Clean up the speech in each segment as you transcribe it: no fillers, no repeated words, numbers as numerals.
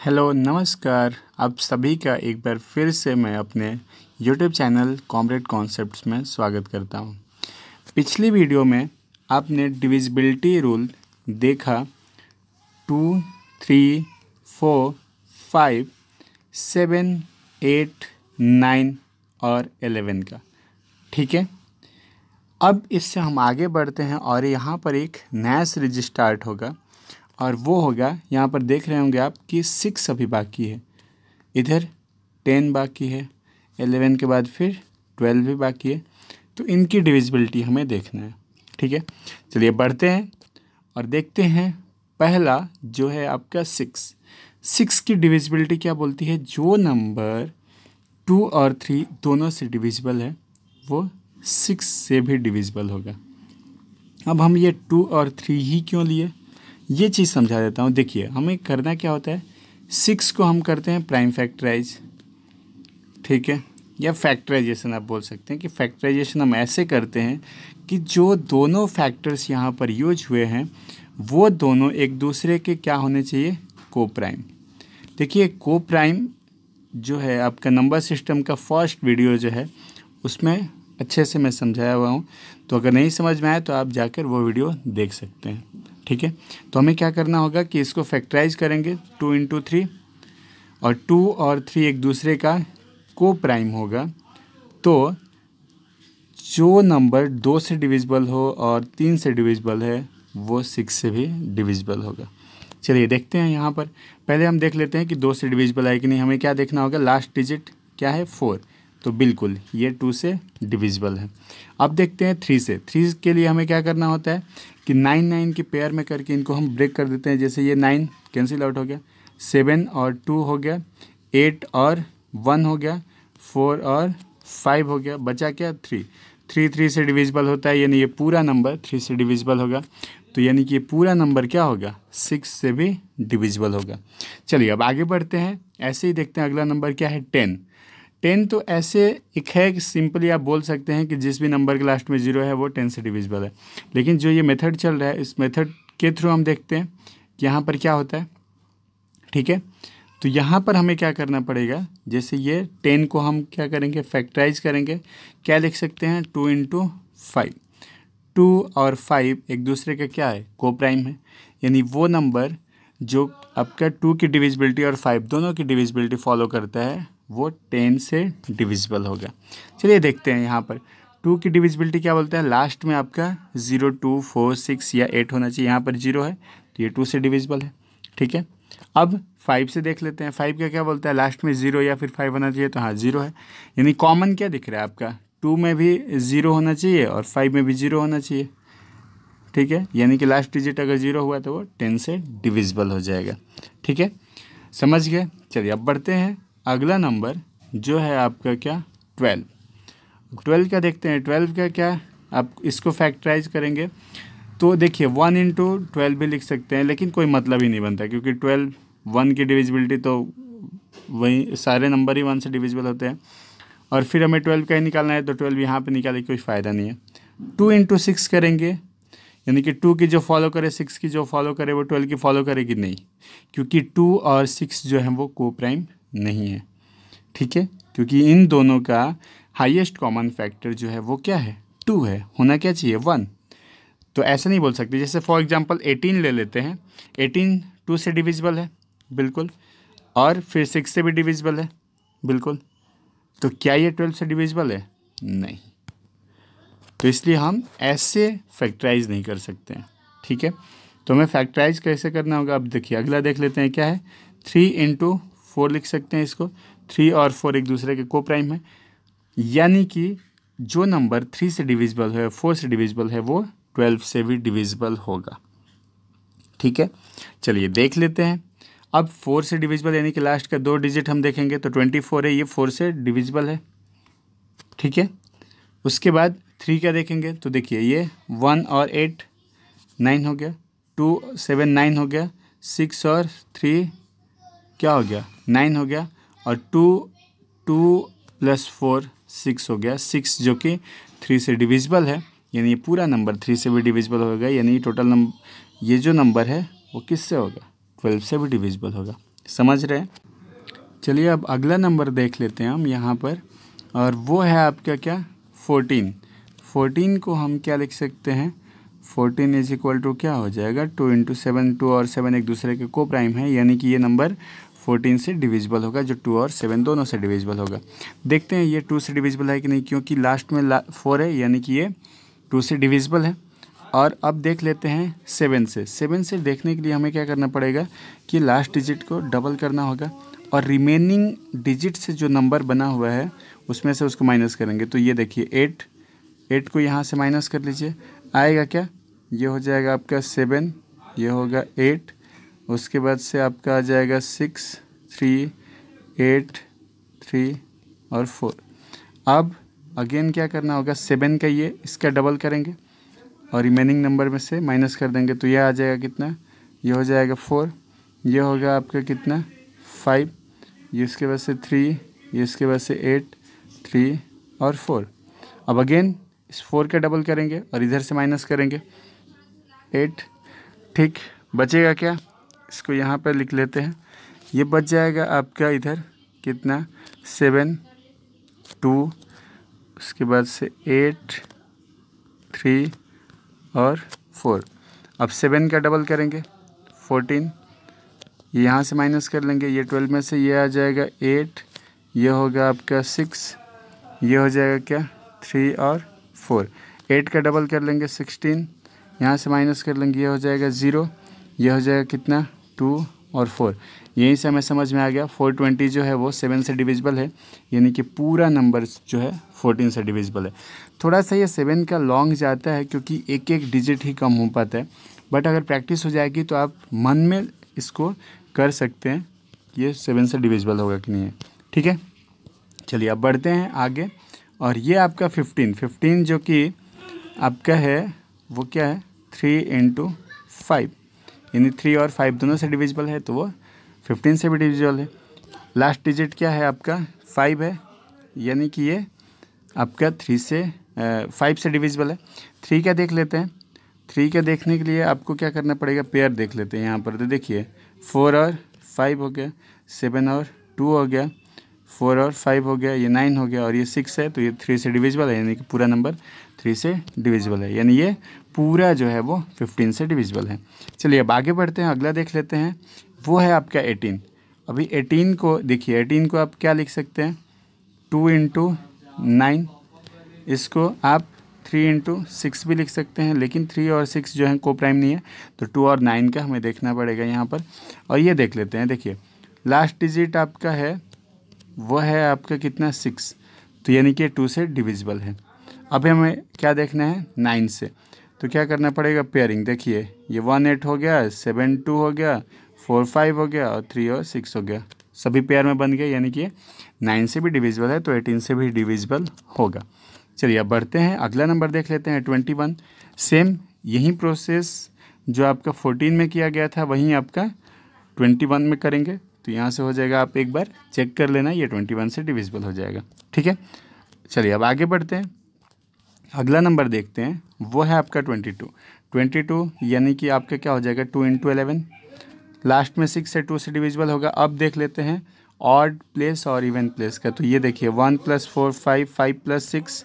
Hello नमस्कार। आप सभी का एक बार फिर से मैं अपने YouTube चैनल कॉमरेड कॉन्सेप्ट्स में स्वागत करता हूं। पिछली वीडियो में आपने डिविजिबिलिटी रूल देखा 2, 3, 4, 5, 7, 8, 9 और 11 का। ठीक है, अब इससे हम आगे बढ़ते हैं और यहाँ पर एक नया सीरीज स्टार्ट होगा और वो होगा, यहाँ पर देख रहे होंगे आप कि 6 अभी बाकी है, इधर 10 बाकी है, 11 के बाद फिर 12 भी बाकी है। तो इनकी डिविजिबिलिटी हमें देखना है। ठीक है, चलिए बढ़ते हैं और देखते हैं। पहला जो है आपका 6 की डिविजिबिलिटी क्या बोलती है? जो नंबर 2 और 3 दोनों से डिविजिबल है वो 6 से भी डिविजिबल होगा। अब हम ये 2 और 3 ही क्यों लिए, ये चीज़ समझा देता हूँ। देखिए, हमें करना क्या होता है, 6 को हम करते हैं प्राइम फैक्टराइज, ठीक है, या फैक्टराइजेशन आप बोल सकते हैं कि फैक्टराइजेशन हम ऐसे करते हैं कि जो दोनों फैक्टर्स यहाँ पर यूज हुए हैं वो दोनों एक दूसरे के क्या होने चाहिए, को प्राइम। देखिए, को प्राइम जो है आपका नंबर सिस्टम का फर्स्ट वीडियो जो है उसमें अच्छे से मैं समझाया हुआ हूँ, तो अगर नहीं समझ में आए तो आप जाकर वो वीडियो देख सकते हैं। ठीक है, तो हमें क्या करना होगा कि इसको फैक्टराइज करेंगे 2 × 3 और 2 और 3 एक दूसरे का को प्राइम होगा, तो जो नंबर 2 से डिविजिबल हो और 3 से डिविजिबल है वो 6 से भी डिविजिबल होगा। चलिए देखते हैं। यहाँ पर पहले हम देख लेते हैं कि 2 से डिविजिबल है कि नहीं। हमें क्या देखना होगा, लास्ट डिजिट क्या है, 4, तो बिल्कुल ये 2 से डिविजिबल है। अब देखते हैं 3 से। 3 के लिए हमें क्या करना होता है कि 9 9 की पेयर में करके इनको हम ब्रेक कर देते हैं। जैसे ये 9 कैंसिल आउट हो गया, 7 और 2 हो गया, 8 और 1 हो गया, 4 और 5 हो गया, बचा क्या, 3। 3 से डिविजिबल होता है, यानी ये पूरा नंबर 3 से डिविजिबल होगा, तो यानी कि ये पूरा नंबर क्या होगा, 6 से भी डिविजिबल होगा। चलिए अब आगे बढ़ते हैं। ऐसे ही देखते हैं अगला नंबर क्या है, 10। 10 तो ऐसे एक है कि सिंपली आप बोल सकते हैं कि जिस भी नंबर के लास्ट में 0 है वो 10 से डिविजिबल है। लेकिन जो ये मेथड चल रहा है, इस मेथड के थ्रू हम देखते हैं कि यहाँ पर क्या होता है। ठीक है, तो यहाँ पर हमें क्या करना पड़ेगा, जैसे ये 10 को हम क्या करेंगे, फैक्टराइज करेंगे। क्या लिख सकते हैं, 2 × 5। 2 और 5 एक दूसरे का क्या है, को प्राइम है, यानी वो नंबर जो आपका 2 की डिविजिबिलिटी और 5 दोनों की डिविजिबिलिटी फॉलो करता है वो 10 से डिविजिबल होगा। चलिए देखते हैं। यहाँ पर 2 की डिविजिबिलिटी क्या बोलता है, लास्ट में आपका 0, 2, 4, 6 या 8 होना चाहिए। यहाँ पर 0 है तो ये 2 से डिविजिबल है। ठीक है, अब 5 से देख लेते हैं। 5 का क्या बोलता है, लास्ट में 0 या फिर 5 होना चाहिए, तो हाँ 0 है। यानी कॉमन क्या दिख रहा है आपका, 2 में भी 0 होना चाहिए और 5 में भी 0 होना चाहिए। ठीक है, यानी कि लास्ट डिजिट अगर 0 हुआ तो वो 10 से डिविजिबल हो जाएगा। ठीक है, समझ गए। चलिए अब बढ़ते हैं। अगला नंबर जो है आपका क्या, 12। 12 का देखते हैं। 12 का क्या, आप इसको फैक्टराइज करेंगे तो देखिए 1 × 12 भी लिख सकते हैं, लेकिन कोई मतलब ही नहीं बनता, क्योंकि 12 1 की डिविजिबिलिटी तो वही सारे नंबर ही 1 से डिविजिबल होते हैं। और फिर हमें 12 का ही निकालना है, तो 12 यहाँ पे निकाले कोई फ़ायदा नहीं है। 2 × 6 करेंगे, यानी कि 2 की जो फॉलो करे 6 की जो फॉलो करे वो 12 की फॉलो करेगी नहीं, क्योंकि 2 और 6 जो है वो को प्राइम नहीं है। ठीक है, क्योंकि इन दोनों का हाईएस्ट कॉमन फैक्टर जो है वो क्या है, 2 है, होना क्या चाहिए, 1। तो ऐसा नहीं बोल सकते। जैसे फॉर एग्जांपल 18 ले लेते हैं। 18 2 से डिविजिबल है बिल्कुल, और फिर 6 से भी डिविजिबल है बिल्कुल, तो क्या ये 12 से डिविजिबल है, नहीं। तो इसलिए हम ऐसे फैक्टराइज नहीं कर सकते हैं। ठीक है, तो हमें फैक्टराइज कैसे करना होगा, अब देखिए अगला देख लेते हैं क्या है। 3 × 4 लिख सकते हैं इसको। 3 और 4 एक दूसरे के को प्राइम है, यानी कि जो नंबर 3 से डिविजिबल है, 4 से डिविजिबल है, वो 12 से भी डिविजिबल होगा। ठीक है, चलिए देख लेते हैं। अब 4 से डिविजिबल यानी कि लास्ट का 2 डिजिट हम देखेंगे तो 24 है, ये 4 से डिविजिबल है। ठीक है, उसके बाद 3 का देखेंगे तो देखिए ये 1 और 8 9 हो गया, 2 7 9 हो गया, 6 और 3 क्या हो गया, 9 हो गया, और 2 + 4 6 हो गया। 6 जो कि 3 से डिविजिबल है, यानी ये पूरा नंबर 3 से भी डिविजिबल होगा, यानी टोटल नंबर ये जो नंबर है वो किससे होगा, 12 से भी डिविजिबल होगा। समझ रहे हैं। चलिए अब अगला नंबर देख लेते हैं हम यहाँ पर, और वो है आपका क्या 14। 14 को हम क्या लिख सकते हैं, 14 इज इक्वल टू क्या हो जाएगा 2 इंटू 7। 2 और 7 एक दूसरे के को प्राइम है, यानी कि ये नंबर 14 से डिविजिबल होगा, जो 2 और 7 दोनों से डिविजिबल होगा। देखते हैं ये 2 से डिविजिबल है कि नहीं, क्योंकि लास्ट में 4 है, यानी कि ये 2 से डिविजिबल है। और अब देख लेते हैं 7 से। 7 से देखने के लिए हमें क्या करना पड़ेगा कि लास्ट डिजिट को डबल करना होगा, और रिमेनिंग डिजिट से जो नंबर बना हुआ है उसमें से उसको माइनस करेंगे। तो ये देखिए 8 को यहाँ से माइनस कर लीजिए, आएगा क्या, ये हो जाएगा आपका 7, ये होगा 8, उसके बाद से आपका आ जाएगा 6, 3, 8, 3 और 4। अब अगेन क्या करना होगा, 7 का ये इसका डबल करेंगे और रिमेनिंग नंबर में से माइनस कर देंगे। तो ये आ जाएगा कितना, ये हो जाएगा 4, ये होगा आपका कितना 5, ये इसके बाद से 3, ये इसके बाद से 8, 3 और 4। अब अगेन इस 4 का डबल करेंगे और इधर से माइनस करेंगे 8। ठीक, बचेगा क्या, इसको यहाँ पर लिख लेते हैं। ये बच जाएगा आपका इधर कितना 7, 2, उसके बाद से 8, 3 और 4। अब 7 का डबल करेंगे 14, ये यहाँ से माइनस कर लेंगे, ये 12 में से ये आ जाएगा 8, ये होगा आपका 6, ये हो जाएगा क्या 3 और 4। 8 का डबल कर लेंगे 16, यहाँ से माइनस कर लेंगे, ये हो जाएगा 0, ये हो जाएगा कितना 2 और 4। यहीं से हमें समझ में आ गया 420 जो है वो 7 से डिविजिबल है, यानी कि पूरा नंबर जो है 14 से डिविजिबल है। थोड़ा सा ये 7 का लॉन्ग जाता है क्योंकि एक एक डिजिट ही कम हो पाता है, बट अगर प्रैक्टिस हो जाएगी तो आप मन में इसको कर सकते हैं ये 7 से डिविजिबल होगा कि नहीं है। ठीक है, चलिए अब बढ़ते हैं आगे। और ये आपका 15 जो कि आपका है वो क्या है 3 इंटू 5, यानी 3 और 5 दोनों से डिविजिबल है, तो वो 15 से भी डिविजिबल है। लास्ट डिजिट क्या है आपका 5 है, यानी कि ये आपका 5 से डिविजिबल है। 3 का देख लेते हैं। 3 का देखने के लिए आपको क्या करना पड़ेगा, पेयर देख लेते हैं यहाँ पर। तो देखिए 4 और 5 हो गया, 7 और 2 हो गया, 4 और 5 हो गया, ये 9 हो गया, और ये 6 है, तो ये 3 से डिविजिबल है, यानी कि पूरा नंबर 3 से डिविजिबल है, यानी ये पूरा जो है वो 15 से डिविजिबल है। चलिए अब आगे बढ़ते हैं, अगला देख लेते हैं। वो है आपका 18। अभी 18 को देखिए, 18 को आप क्या लिख सकते हैं 2 इंटू 9, इसको आप 3 इंटू 6 भी लिख सकते हैं, लेकिन 3 और 6 जो है को प्राइम नहीं है, तो 2 और 9 का हमें देखना पड़ेगा यहाँ पर। और ये देख लेते हैं, देखिए लास्ट डिजिट आपका है वो है आपका कितना 6, तो यानी कि 2 से डिविजिबल है। अब हमें क्या देखना है 9 से, तो क्या करना पड़ेगा पेयरिंग। देखिए ये 1 8 हो गया, 7 2 हो गया, 4 5 हो गया, और 3 और 6 हो गया, सभी पेयर में बन गए, यानी कि 9 से भी डिविजिबल है, तो 18 से भी डिविजिबल होगा। चलिए अब बढ़ते हैं, अगला नंबर देख लेते हैं 21। सेम यही प्रोसेस जो आपका 14 में किया गया था वहीं आपका 21 में करेंगे, तो यहाँ से हो जाएगा, आप एक बार चेक कर लेना, ये 21 से डिविजिबल हो जाएगा। ठीक है, चलिए अब आगे बढ़ते हैं, अगला नंबर देखते हैं। वो है आपका 22, यानी कि आपका क्या हो जाएगा 2 इंटू 11, लास्ट में 6 से 2 से डिविजिबल होगा। अब देख लेते हैं ऑड प्लेस और इवन प्लेस का। तो ये देखिए 1 + 4 5, 5 + 6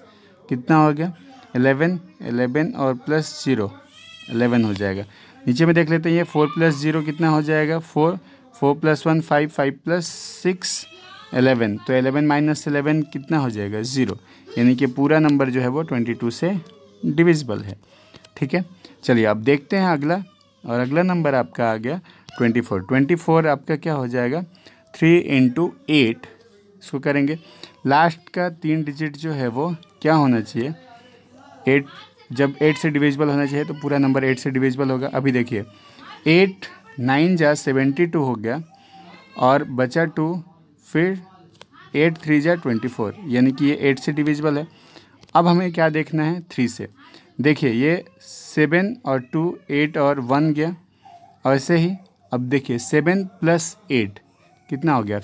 कितना हो गया 11 और प्लस 0 11 हो जाएगा। नीचे में देख लेते हैं, ये 4 + 0 कितना हो जाएगा 4 + 1 5, 5 + 6 11, तो 11 - 11 कितना हो जाएगा 0, यानी कि पूरा नंबर जो है वो 22 से डिविजिबल है। ठीक है, चलिए अब देखते हैं अगला, और अगला नंबर आपका आ गया 24 आपका क्या हो जाएगा 3 इंटू 8, इसको करेंगे। लास्ट का 3 डिजिट जो है वो क्या होना चाहिए 8, जब 8 से डिविजिबल होना चाहिए तो पूरा नंबर 8 से डिविजिबल होगा। अभी देखिए 8 9 जा 72 हो गया, और बचा 2, फिर 8 3 जा 24, यानी कि ये 8 से डिविजिबल है। अब हमें क्या देखना है 3 से। देखिए ये 7 और 2 8 और 1 गया, और ऐसे ही अब देखिए 7 + 8 कितना हो गया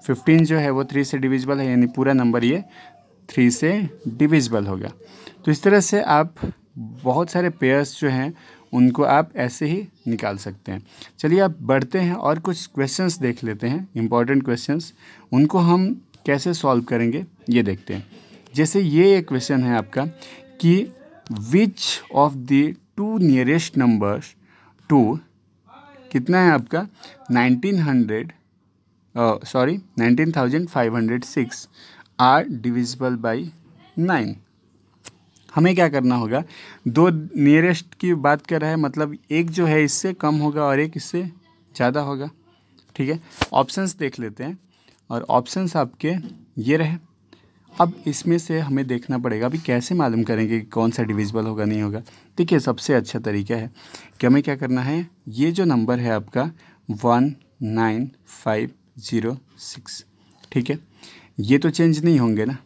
15 जो है वो 3 से डिविजिबल है, यानी पूरा नंबर ये 3 से डिविजिबल होगा। तो इस तरह से आप बहुत सारे पेयर्स जो हैं उनको आप ऐसे ही निकाल सकते हैं। चलिए अब बढ़ते हैं और कुछ क्वेश्चंस देख लेते हैं, इंपॉर्टेंट क्वेश्चंस। उनको हम कैसे सॉल्व करेंगे ये देखते हैं। जैसे ये एक क्वेश्चन है आपका कि which of the two nearest numbers to, कितना है आपका 19,506 आर डिविजिबल बाई 9। हमें क्या करना होगा, दो नियरेस्ट की बात कर रहा है, मतलब एक जो है इससे कम होगा और एक इससे ज़्यादा होगा। ठीक है, ऑप्शंस देख लेते हैं और ऑप्शंस आपके ये रहे। अब इसमें से हमें देखना पड़ेगा अभी कैसे मालूम करेंगे कि कौन सा डिविजिबल होगा नहीं होगा। देखिए सबसे अच्छा तरीका है कि हमें क्या करना है, ये जो नंबर है आपका 19506, ठीक है, ये तो चेंज नहीं होंगे ना,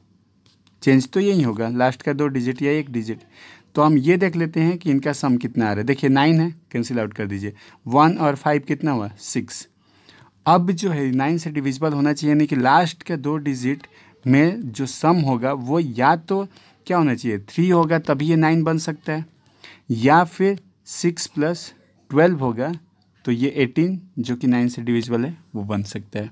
चेंज तो यही होगा, लास्ट का 2 डिजिट या 1 डिजिट। तो हम ये देख लेते हैं कि इनका सम कितना आ रहा है। देखिए 9 है, कैंसिल आउट कर दीजिए। 1 और 5 कितना हुआ, 6। अब जो है 9 से डिविजिबल होना चाहिए, यानी कि लास्ट के 2 डिजिट में जो सम होगा वो या तो क्या होना चाहिए 3 होगा, तभी ये 9 बन सकता है, या फिर 6 + 12 होगा तो ये 18 जो कि 9 से डिविजिबल है वो बन सकता है।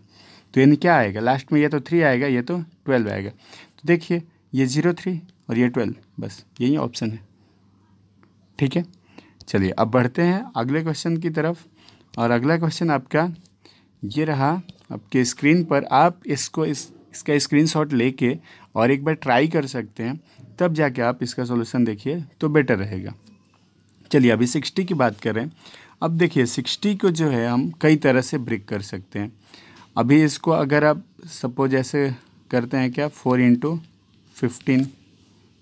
तो यानी क्या आएगा लास्ट में, ये तो 3 आएगा, ये तो 12 आएगा। तो देखिए ये 03 और ये 12, बस यही ऑप्शन है। ठीक है, चलिए अब बढ़ते हैं अगले क्वेश्चन की तरफ। और अगला क्वेश्चन आपका ये रहा आपके स्क्रीन पर। आप इसका स्क्रीनशॉट लेके और एक बार ट्राई कर सकते हैं, तब जाके आप इसका सॉल्यूशन देखिए तो बेटर रहेगा। चलिए अभी 60 की बात करें। अब देखिए 60 को जो है हम कई तरह से ब्रेक कर सकते हैं। अभी इसको अगर आप सपोज ऐसे करते हैं क्या 4 × 15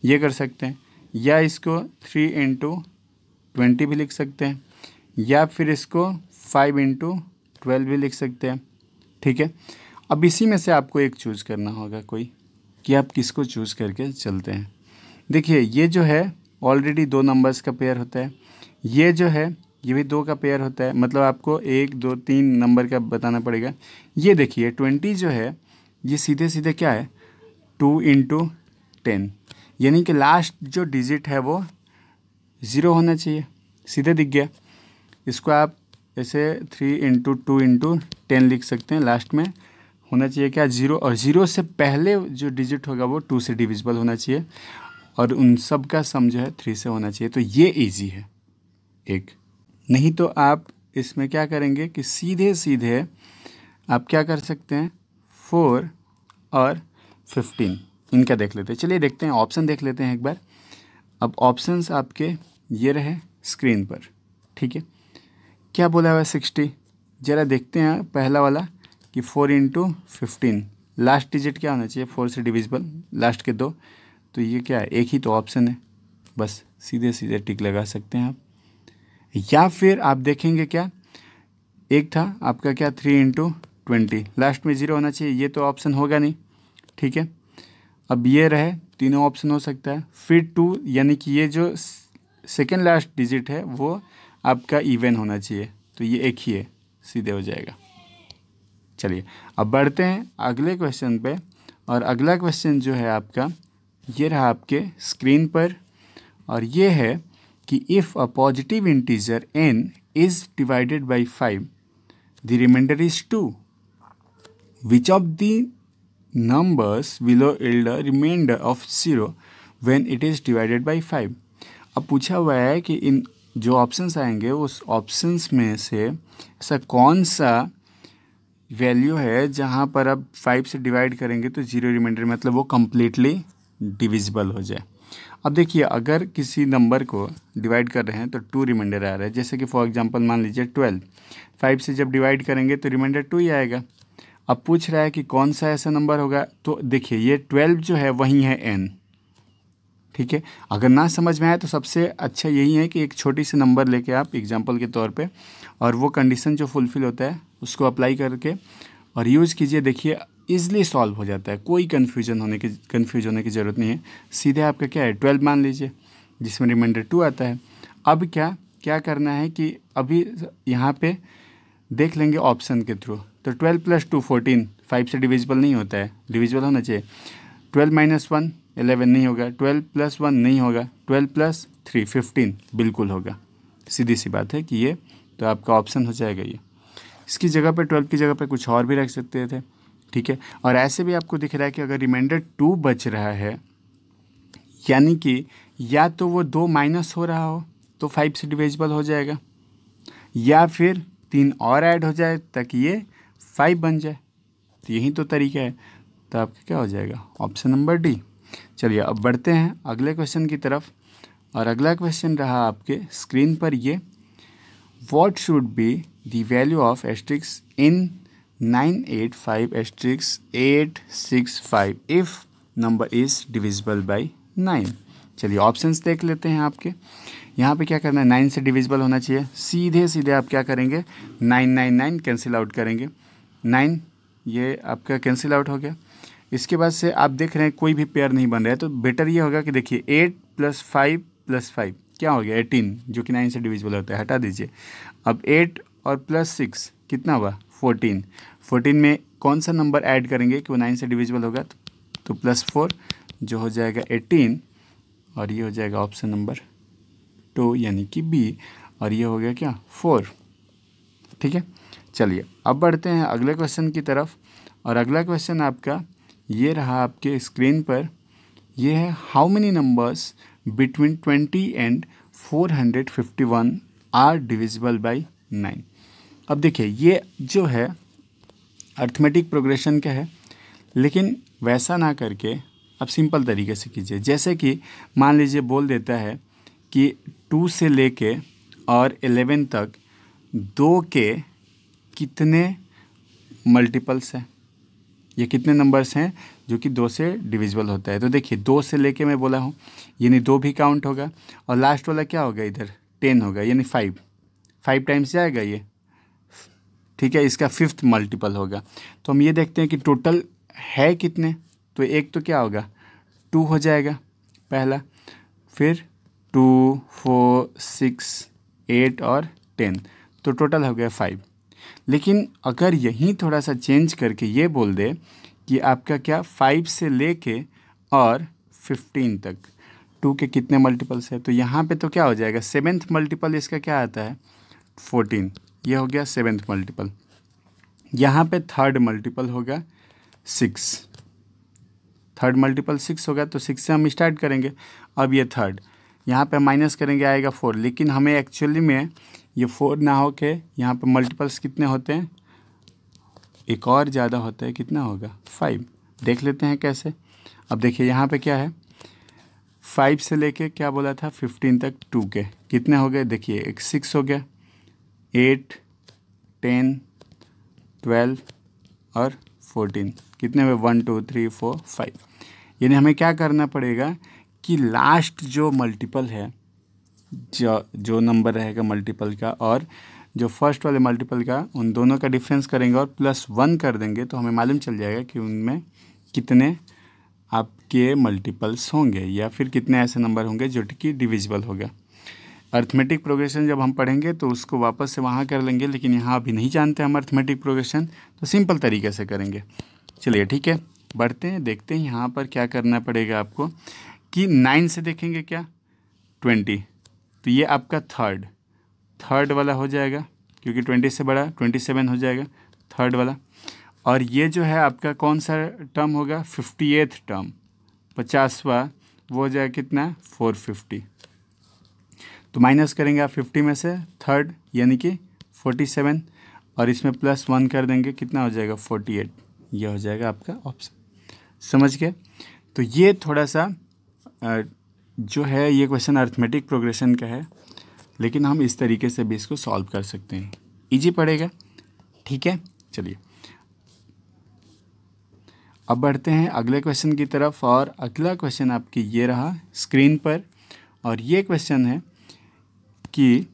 ये कर सकते हैं, या इसको 3 × 20 भी लिख सकते हैं, या फिर इसको 5 × 12 भी लिख सकते हैं। ठीक है, अब इसी में से आपको एक चूज़ करना होगा कोई, कि आप किसको चूज़ करके चलते हैं। देखिए ये जो है ऑलरेडी 2 नंबर्स का पेयर होता है, ये जो है ये भी 2 का पेयर होता है, मतलब आपको 1 2 3 नंबर का बताना पड़ेगा। ये देखिए 20 जो है ये सीधे सीधे क्या है 2 × 10, यानी कि लास्ट जो डिजिट है वो 0 होना चाहिए, सीधे दिख गया। इसको आप ऐसे 3 × 2 × 10 लिख सकते हैं, लास्ट में होना चाहिए क्या 0, और 0 से पहले जो डिजिट होगा वो 2 से डिविजिबल होना चाहिए, और उन सब का सम जो है 3 से होना चाहिए। तो ये इजी है एक। नहीं तो आप इसमें क्या करेंगे कि सीधे सीधे आप क्या कर सकते हैं 4 और 15 इनका देख लेते हैं। चलिए देखते हैं, ऑप्शन देख लेते हैं एक बार। अब ऑप्शंस आपके ये रहे स्क्रीन पर। ठीक है, क्या बोला हुआ है 60, ज़रा देखते हैं पहला वाला कि 4 × 15 लास्ट डिजिट क्या होना चाहिए 4 से डिविजिबल, लास्ट के 2, तो ये क्या है एक ही तो ऑप्शन है, बस सीधे सीधे टिक लगा सकते हैं आप। या फिर आप देखेंगे क्या एक था आपका क्या 3 × 20 लास्ट में 0 होना चाहिए, ये तो ऑप्शन होगा नहीं। ठीक है, अब ये रहे तीनों ऑप्शन हो सकता है, फिर 2 यानी कि ये जो सेकेंड लास्ट डिजिट है वो आपका इवन होना चाहिए, तो ये एक ही है, सीधे हो जाएगा। चलिए अब बढ़ते हैं अगले क्वेश्चन पे। और अगला क्वेश्चन जो है आपका ये रहा आपके स्क्रीन पर, और ये है कि if a positive integer n is divided by 5 the remainder is 2, which of the numbers will yield a remainder of 0 when it is divided by 5। अब पूछा हुआ है कि इन जो ऑप्शंस आएंगे उस ऑप्शंस में से ऐसा कौन सा वैल्यू है जहाँ पर अब 5 से डिवाइड करेंगे तो 0 रिमाइंडर, मतलब वो कम्प्लीटली डिविजिबल हो जाए। अब देखिए अगर किसी नंबर को डिवाइड कर रहे हैं तो 2 रिमाइंडर आ रहा है, जैसे कि फॉर एग्जांपल मान लीजिए 12, 5 से जब डिवाइड करेंगे तो रिमाइंडर 2 ही आएगा। अब पूछ रहा है कि कौन सा ऐसा नंबर होगा, तो देखिए ये 12 जो है वही है n। ठीक है, अगर ना समझ में आए तो सबसे अच्छा यही है कि एक छोटी सी नंबर लेके आप एग्जांपल के तौर पे, और वो कंडीशन जो फुलफ़िल होता है उसको अप्लाई करके और यूज़ कीजिए। देखिए ईज़िली सॉल्व हो जाता है, कोई कन्फ्यूज़ होने की ज़रूरत नहीं है। सीधे आपका क्या है 12 मान लीजिए जिसमें रिमाइंडर 2 आता है। अब क्या करना है कि अभी यहाँ पे देख लेंगे ऑप्शन के थ्रू, तो 12 + 2 14, 5 से डिविजिबल नहीं होता है, डिविजिबल होना चाहिए। 12 - 1 11 नहीं होगा, 12 + 1 नहीं होगा, 12 + 3 15 बिल्कुल होगा, सीधी सी बात है कि ये तो आपका ऑप्शन हो जाएगा ये। इसकी जगह पे 12 की जगह पे कुछ और भी रख सकते थे, ठीक है। और ऐसे भी आपको दिख रहा है कि अगर रिमाइंडर 2 बच रहा है, यानी कि या तो वो 2 माइनस हो रहा हो तो 5 से डिविजिबल हो जाएगा, या फिर 3 और ऐड हो जाए ताकि ये 5 बन जाए। तो यही तो तरीका है। तो आपका क्या हो जाएगा, ऑप्शन नंबर डी। चलिए अब बढ़ते हैं अगले क्वेश्चन की तरफ। और अगला क्वेश्चन रहा आपके स्क्रीन पर ये, what should be the value of asterisks in 985*865 if number is divisible by 9। चलिए ऑप्शंस देख लेते हैं आपके। यहाँ पे क्या करना है, 9 से डिविजिबल होना चाहिए। सीधे सीधे आप क्या करेंगे, 9 कैंसिल आउट करेंगे, 9 ये आपका कैंसिल आउट हो गया। इसके बाद से आप देख रहे हैं कोई भी पेयर नहीं बन रहा है, तो बेटर ये होगा कि देखिए 8 + 5 + 5 क्या हो गया 18, जो कि 9 से डिविजिबल होता है, हटा दीजिए। अब 8 और +6 कितना हुआ 14। 14 में कौन सा नंबर ऐड करेंगे कि वो 9 से डिविजिबल होगा, तो +4 जो हो जाएगा 18, और ये हो जाएगा ऑप्शन नंबर 2 यानी कि बी, और ये हो गया क्या 4, ठीक है। चलिए अब बढ़ते हैं अगले क्वेश्चन की तरफ। और अगला क्वेश्चन आपका ये रहा आपके स्क्रीन पर, ये है how many numbers between 20 and 451 are divisible by 9। अब देखिए ये जो है अर्थमेटिक प्रोग्रेशन का है, लेकिन वैसा ना करके आप सिंपल तरीके से कीजिए। जैसे कि मान लीजिए बोल देता है कि 2 से लेके और 11 तक 2 के कितने मल्टीपल्स हैं, ये कितने नंबर्स हैं जो कि 2 से डिविजिबल होता है। तो देखिए 2 से लेके मैं बोला हूँ, यानी 2 भी काउंट होगा, और लास्ट वाला क्या होगा इधर 10 होगा, यानी 5 टाइम्स जाएगा ये, ठीक है। इसका 5th मल्टीपल होगा। तो हम ये देखते हैं कि टोटल है कितने, तो एक तो क्या होगा 2 हो जाएगा पहला, फिर 2, 4, 6, 8 और 10, तो टोटल हो गया 5। लेकिन अगर यहीं थोड़ा सा चेंज करके ये बोल दे कि आपका क्या 5 से लेके और 15 तक 2 के कितने मल्टीपल्स है, तो यहाँ पे तो क्या हो जाएगा 7th मल्टीपल इसका क्या आता है 14, ये हो गया 7th मल्टीपल। यहाँ पे 3rd मल्टीपल होगा 6, 3rd मल्टीपल 6 होगा, तो 6 से हम स्टार्ट करेंगे। अब ये 3rd यहाँ पे माइनस करेंगे आएगा 4, लेकिन हमें एक्चुअली में ये 4 ना हो के यहाँ पे मल्टीपल्स कितने होते हैं, एक और ज़्यादा होता है, कितना होगा 5। देख लेते हैं कैसे। अब देखिए यहाँ पे क्या है, 5 से लेके क्या बोला था 15 तक 2 के कितने हो गए, देखिए एक 6 हो गया, 8, 10, 12 और 14 कितने हुए 1, 2, 3, 4, 5। यानी हमें क्या करना पड़ेगा कि लास्ट जो मल्टीपल है, जो नंबर रहेगा मल्टीपल का और जो फर्स्ट वाले मल्टीपल का, उन दोनों का डिफरेंस करेंगे और +1 कर देंगे, तो हमें मालूम चल जाएगा कि उनमें कितने आपके मल्टीपल्स होंगे, या फिर कितने ऐसे नंबर होंगे जो कि डिविजिबल होगा। अर्थमेटिक प्रोग्रेशन जब हम पढ़ेंगे तो उसको वापस से वहाँ कर लेंगे, लेकिन यहाँ अभी नहीं जानते हम अर्थमेटिक प्रोग्रेशन, तो सिंपल तरीके से करेंगे। चलिए ठीक है, बढ़ते हैं, देखते हैं यहाँ पर क्या करना पड़ेगा आपको। कि 9 से देखेंगे क्या 20, तो ये आपका थर्ड वाला हो जाएगा, क्योंकि 20 से बड़ा 27 हो जाएगा थर्ड वाला। और ये जो है आपका कौन सा टर्म होगा 58th टर्म, 50वां, वो हो जाएगा कितना 450। तो माइनस करेंगे आप 50 में से थर्ड यानी कि 47, और इसमें +1 कर देंगे, कितना हो जाएगा 48। ये हो जाएगा आपका ऑप्शन, समझ गए। तो ये थोड़ा सा जो है ये क्वेश्चन अर्थमेटिक प्रोग्रेशन का है, लेकिन हम इस तरीके से भी इसको सॉल्व कर सकते हैं, इजी पड़ेगा, ठीक है। चलिए अब बढ़ते हैं अगले क्वेश्चन की तरफ। और अगला क्वेश्चन आपकी ये रहा स्क्रीन पर, और ये क्वेश्चन है कि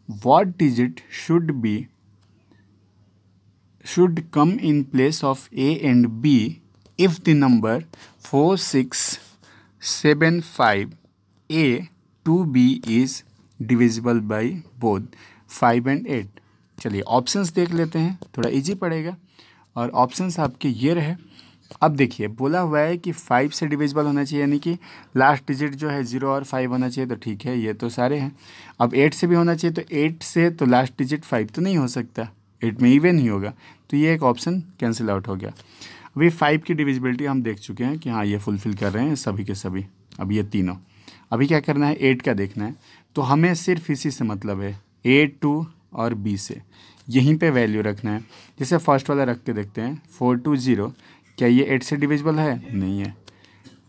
what digit should come in place of A and B if the number 4675A to B is divisible by both 5 and 8। चलिए ऑप्शंस देख लेते हैं, थोड़ा इजी पड़ेगा। और ऑप्शंस आपके ये रहे अब देखिए बोला हुआ है कि 5 से डिविजिबल होना चाहिए, यानी कि लास्ट डिजिट जो है 0 और 5 होना चाहिए, तो ठीक है ये तो सारे हैं। अब 8 से भी होना चाहिए, तो 8 से तो लास्ट डिजिट 5 तो नहीं हो सकता, 8 में इवन ही होगा, तो ये एक ऑप्शन कैंसिल आउट हो गया। अभी 5 की डिविजिबिलिटी हम देख चुके हैं कि हाँ ये फुलफ़िल कर रहे हैं सभी के सभी। अब ये तीनों, अभी क्या करना है, 8 का देखना है, तो हमें सिर्फ इसी से मतलब है, A 2 और B से, यहीं पे वैल्यू रखना है। जैसे फर्स्ट वाला रख के देखते हैं, 4 2 0, क्या ये 8 से डिविजिबल है? नहीं है।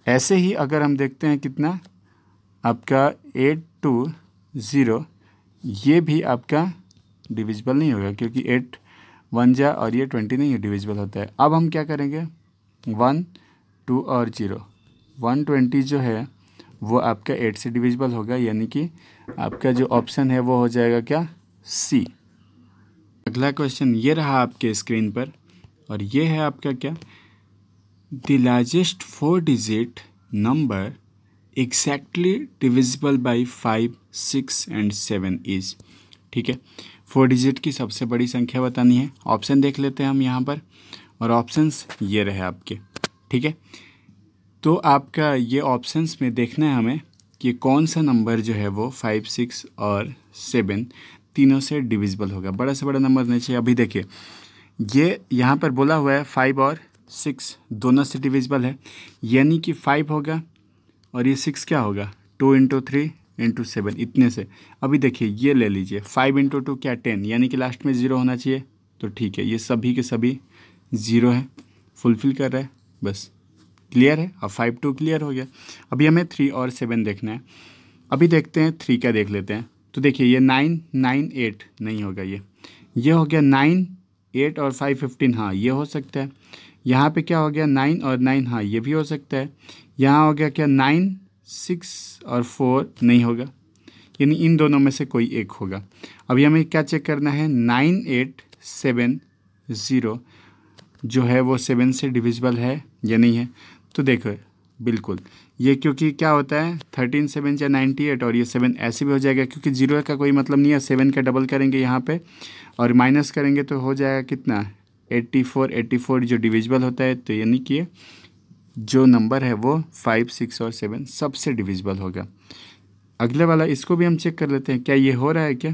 ऐसे ही अगर हम देखते हैं कितना आपका 8 2 0, ये भी आपका डिविजिबल नहीं होगा, क्योंकि 8 1 जा और ये 20 नहीं है, डिविजिबल होता है। अब हम क्या करेंगे, 1 2 और 0, 120 जो है वो आपका 8 से डिविजिबल होगा, यानी कि आपका जो ऑप्शन है वो हो जाएगा क्या, सी। अगला क्वेश्चन ये रहा आपके स्क्रीन पर, और ये है आपका क्या, the largest 4 digit number exactly divisible by 5 6 and 7 is. ठीक है, 4 डिजिट की सबसे बड़ी संख्या बतानी है। ऑप्शन देख लेते हैं हम यहाँ पर, और ऑप्शंस ये रहे आपके। ठीक है, तो आपका ये ऑप्शंस में देखना है हमें कि कौन सा नंबर जो है वो 5 6 और 7 तीनों से डिविजिबल होगा। बड़ा से बड़ा नंबर नहीं चाहिए। अभी देखिए ये यहाँ पर बोला हुआ है 5 और 6 दोनों से डिविजिबल है, यानी कि 5 होगा और ये 6 क्या होगा, 2 × 3 × 7, इतने से। अभी देखिए ये ले लीजिए, 5 × 2 क्या 10, यानी कि लास्ट में 0 होना चाहिए, तो ठीक है ये सभी के सभी 0 है, फुलफ़िल कर रहा है, बस क्लियर है। अब 5 2 क्लियर हो गया। अभी हमें 3 और 7 देखना है। अभी देखते हैं 3 का देख लेते हैं, तो देखिए ये 9 9 8 नहीं होगा, ये हो गया 9 8 और 5 15, हाँ ये हो सकता है। यहाँ पे क्या हो गया 9 और 9, हाँ ये भी हो सकता है। यहाँ हो गया क्या 9 6 और 4 नहीं होगा, यानी इन दोनों में से कोई एक होगा। अभी हमें क्या चेक करना है, 9 8 7 0 जो है वो 7 से डिविजिबल है या नहीं है। तो देखो बिल्कुल ये, क्योंकि क्या होता है 13 7 या 98, और ये 7 ऐसे भी हो जाएगा, क्योंकि 0 का कोई मतलब नहीं है। 7 का डबल करेंगे यहाँ पे और माइनस करेंगे तो हो जाएगा कितना, 84 84 जो डिविजिबल होता है। तो यानी कि जो नंबर है वो 5 6 और 7 सबसे डिविजिबल होगा। अगले वाला इसको भी हम चेक कर लेते हैं, क्या ये हो रहा है क्या।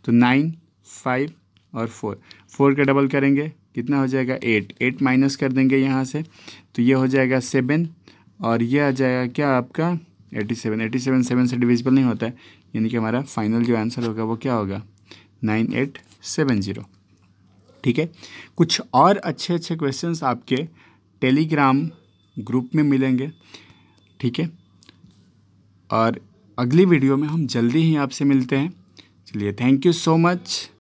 तो 9 5 और 4 का डबल करेंगे कितना हो जाएगा, 8 माइनस कर देंगे यहाँ से, तो ये हो जाएगा 7, और ये आ जाएगा क्या आपका 87 7 से डिविजिबल नहीं होता है, यानी कि हमारा फाइनल जो आंसर होगा वो क्या होगा, 9870। ठीक है, कुछ और अच्छे अच्छे क्वेश्चंस आपके टेलीग्राम ग्रुप में मिलेंगे। ठीक है, और अगली वीडियो में हम जल्दी ही आपसे मिलते हैं। चलिए, थैंक यू सो मच।